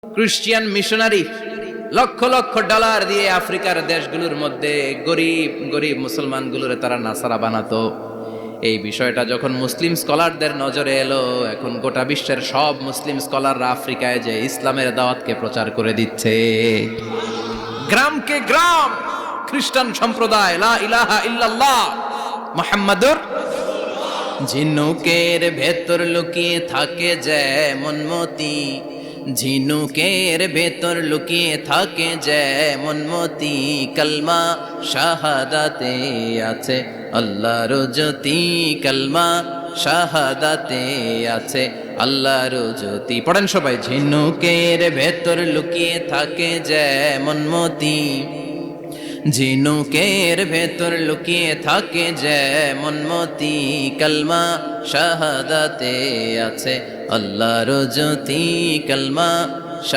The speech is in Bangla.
Christian missionary lakh lakh dollar দিয়ে আফ্রিকার দেশগুলোর মধ্যে গরিব গরিব মুসলমানগুলোরে তারা নাসারা বানাতো। এই বিষয়টা যখন মুসলিম স্কলারদের নজরে এলো, এখন গোটা বিশ্বের সব মুসলিম স্কলাররা আফ্রিকায় যে ইসলামের দাওয়াতকে প্রচার করে দিচ্ছে। গ্রামকে গ্রাম খ্রিস্টান সম্প্রদায় লা ইলাহা ইল্লাল্লাহ মুহাম্মাদুর। ঝিনুকের ভেতর লুকিয়ে থাকে যেমন মতি, ঝিনুকের ভেতর লুকিয়ে থাকে যেমন মতি, কলমা শাহাদাতে আছে আল্লাহর জ্যোতি, কলমা শাহাদাতে আছে আল্লাহর জ্যোতি। পড়েন সবাই। ঝিনুকের ভেতর লুকিয়ে থাকে যেমন মতি, ঝিনুকের ভেতর লুকিয়ে থাকে যেমন মতি, কলমা শাহাদাতে আছে আল্লাহর জ্যোতি, কলমা